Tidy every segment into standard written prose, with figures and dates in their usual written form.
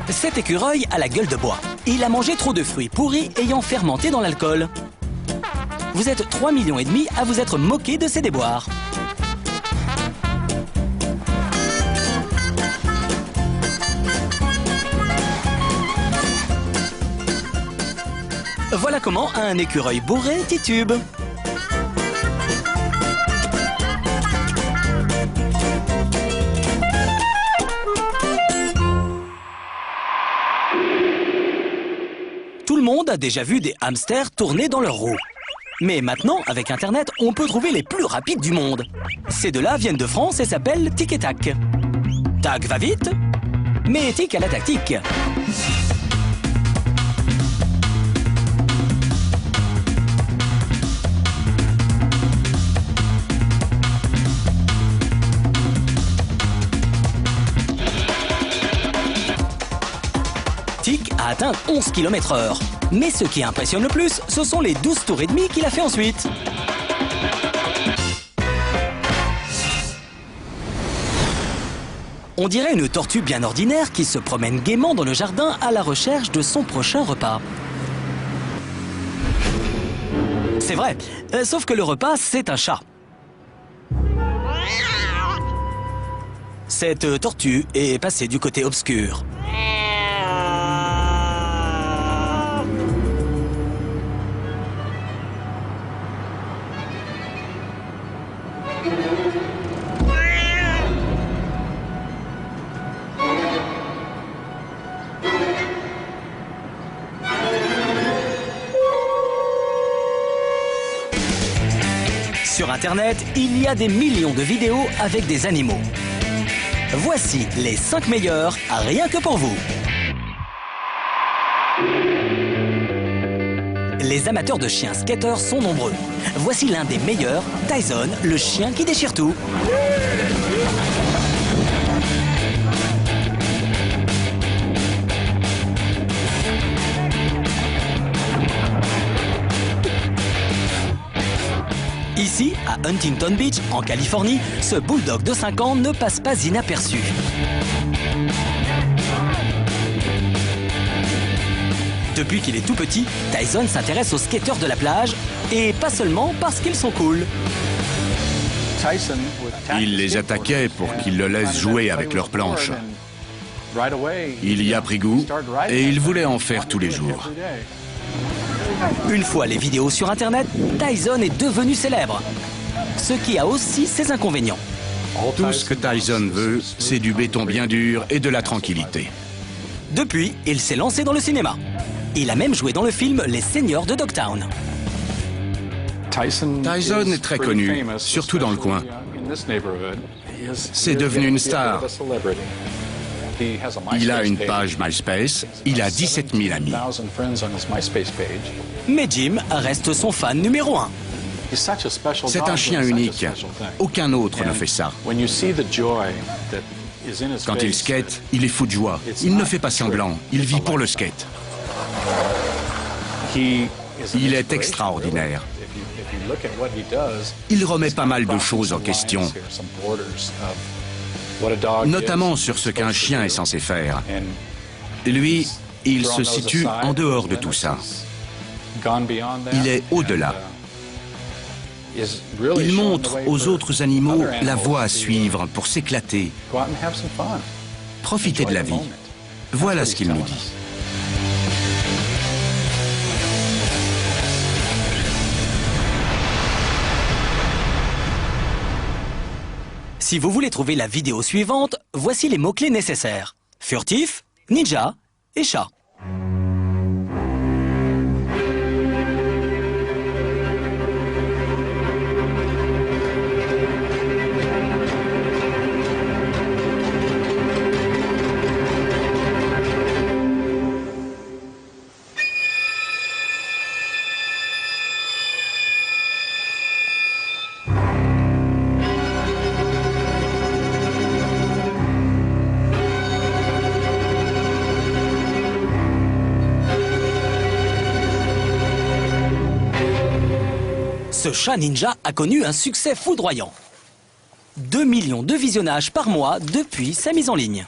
Cet écureuil a la gueule de bois. Il a mangé trop de fruits pourris ayant fermenté dans l'alcool. Vous êtes 3,5 millions à vous être moqué de ses déboires. Voilà comment un écureuil bourré titube. Tout le monde a déjà vu des hamsters tourner dans leur roue. Mais maintenant, avec Internet, on peut trouver les plus rapides du monde. Ces deux-là viennent de France et s'appellent Tic et Tac. Tac va vite, mais Tic a la tactique. Tic a atteint 11 km/h. Mais ce qui impressionne le plus, ce sont les 12 tours et demi qu'il a fait ensuite. On dirait une tortue bien ordinaire qui se promène gaiement dans le jardin à la recherche de son prochain repas. C'est vrai, sauf que le repas, c'est un chat. Cette tortue est passée du côté obscur. Sur Internet, il y a des millions de vidéos avec des animaux. Voici les 5 meilleurs, rien que pour vous. Les amateurs de chiens skateurs sont nombreux. Voici l'un des meilleurs, Tyson, le chien qui déchire tout. Ici, à Huntington Beach, en Californie, ce bulldog de 5 ans ne passe pas inaperçu. Depuis qu'il est tout petit, Tyson s'intéresse aux skateurs de la plage, et pas seulement parce qu'ils sont cool. Il les attaquait pour qu'ils le laissent jouer avec leurs planches. Il y a pris goût et il voulait en faire tous les jours. Une fois les vidéos sur Internet, Tyson est devenu célèbre. Ce qui a aussi ses inconvénients. Tout ce que Tyson veut, c'est du béton bien dur et de la tranquillité. Depuis, il s'est lancé dans le cinéma. Il a même joué dans le film Les Seigneurs de Dogtown. Tyson est très connu, surtout dans le coin. C'est devenu une star. Il a une page MySpace, il a 17 000 amis. Mais Jim reste son fan numéro 1. C'est un chien unique. Aucun autre ne fait ça. Quand il skate, il est fou de joie. Il ne fait pas semblant, il vit pour le skate. Il est extraordinaire. Il remet pas mal de choses en question, notamment sur ce qu'un chien est censé faire. Lui, il se situe en dehors de tout ça. Il est au-delà. Il montre aux autres animaux la voie à suivre pour s'éclater. Profiter de la vie. Voilà ce qu'il nous dit. Si vous voulez trouver la vidéo suivante, voici les mots-clés nécessaires. Furtif, ninja et chat. Ce chat ninja a connu un succès foudroyant. 2 millions de visionnages par mois depuis sa mise en ligne.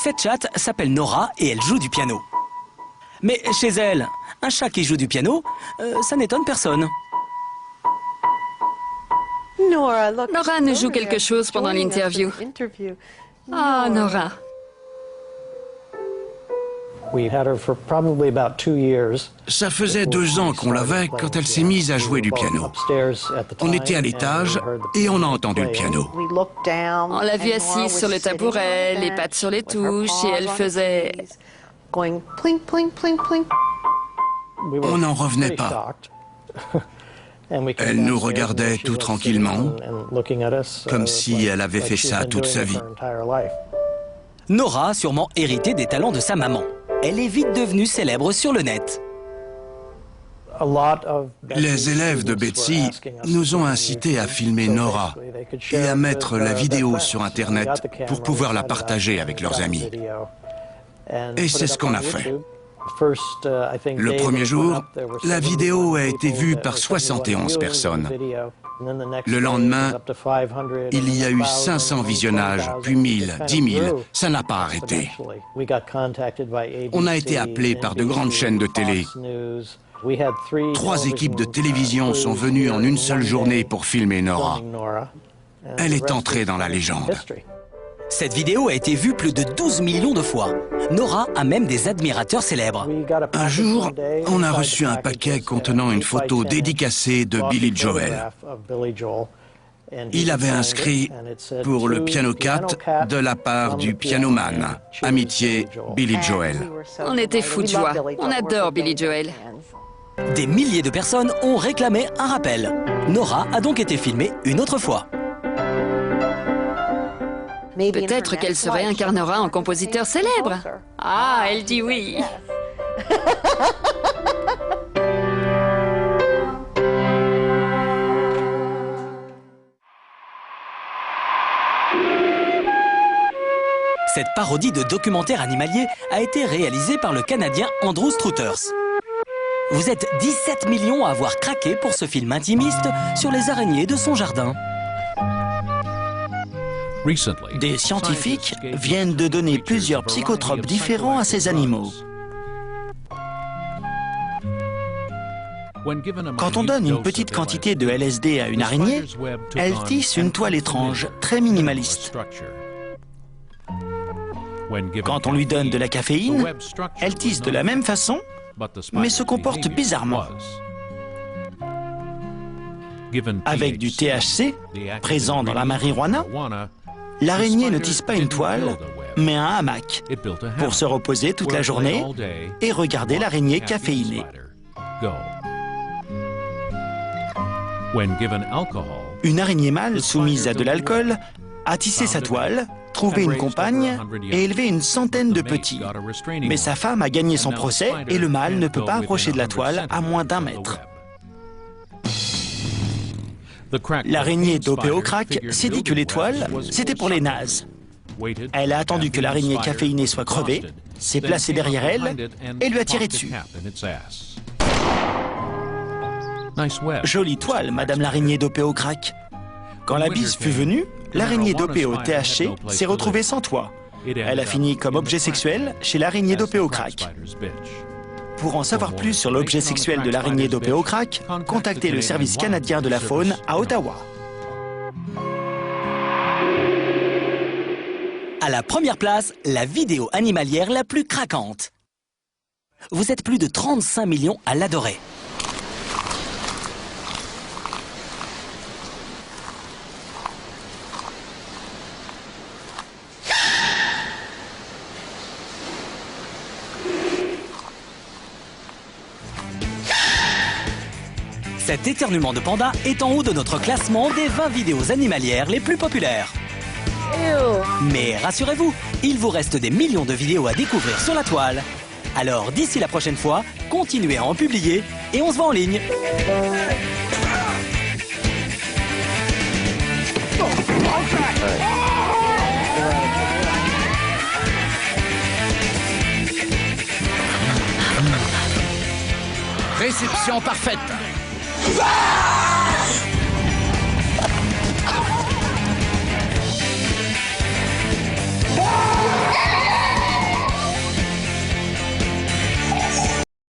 Cette chatte s'appelle Nora et elle joue du piano. Mais chez elle, un chat qui joue du piano, ça n'étonne personne. Nora nous joue quelque chose pendant l'interview. Ah, Nora. Ça faisait 2 ans qu'on l'avait quand elle s'est mise à jouer du piano. On était à l'étage et on a entendu le piano. On l'a vue assise sur le tabouret, les pattes sur les touches, et elle faisait... On n'en revenait pas. Elle nous regardait tout tranquillement, comme si elle avait fait ça toute sa vie. Nora a sûrement hérité des talents de sa maman. Elle est vite devenue célèbre sur le net. Les élèves de Betsy nous ont incités à filmer Nora et à mettre la vidéo sur Internet pour pouvoir la partager avec leurs amis. Et c'est ce qu'on a fait. Le premier jour, la vidéo a été vue par 71 personnes. Le lendemain, il y a eu 500 visionnages, puis 1000, 10 000. Ça n'a pas arrêté. On a été appelés par de grandes chaînes de télé. 3 équipes de télévision sont venues en une seule journée pour filmer Nora. Elle est entrée dans la légende. Cette vidéo a été vue plus de 12 millions de fois. Nora a même des admirateurs célèbres. Un jour, on a reçu un paquet contenant une photo dédicacée de Billy Joel. Il avait inscrit « Pour le piano 4 de la part du pianoman. Amitié, Billy Joel ». On était fous de joie. On adore Billy Joel. Des milliers de personnes ont réclamé un rappel. Nora a donc été filmée une autre fois. Peut-être qu'elle se réincarnera en compositeur célèbre. Ah, elle dit oui. Cette parodie de documentaire animalier a été réalisée par le Canadien Andrew Struthers. Vous êtes 17 millions à avoir craqué pour ce film intimiste sur les araignées de son jardin. Des scientifiques viennent de donner plusieurs psychotropes différents à ces animaux. Quand on donne une petite quantité de LSD à une araignée, elle tisse une toile étrange, très minimaliste. Quand on lui donne de la caféine, elle tisse de la même façon, mais se comporte bizarrement. Avec du THC, présent dans la marijuana, l'araignée ne tisse pas une toile, mais un hamac, pour se reposer toute la journée et regarder l'araignée caféinée. Une araignée mâle soumise à de l'alcool a tissé sa toile, trouvé une compagne et élevé une centaine de petits. Mais sa femme a gagné son procès et le mâle ne peut pas approcher de la toile à moins d'1 mètre. L'araignée dopée au crack s'est dit que les toiles, c'était pour les nazes. Elle a attendu que l'araignée caféinée soit crevée, s'est placée derrière elle et lui a tiré dessus. Jolie toile, madame l'araignée dopée au crack. Quand la bise fut venue, l'araignée dopée au THC s'est retrouvée sans toit. Elle a fini comme objet sexuel chez l'araignée dopée au crack. Pour en savoir plus sur l'objet sexuel de l'araignée dopée au crack, contactez le service canadien de la faune à Ottawa. À la première place, la vidéo animalière la plus craquante. Vous êtes plus de 35 millions à l'adorer. Cet éternuement de panda est en haut de notre classement des 20 vidéos animalières les plus populaires. Mais rassurez-vous, il vous reste des millions de vidéos à découvrir sur la toile. Alors d'ici la prochaine fois, continuez à en publier et on se voit en ligne. Réception parfaite.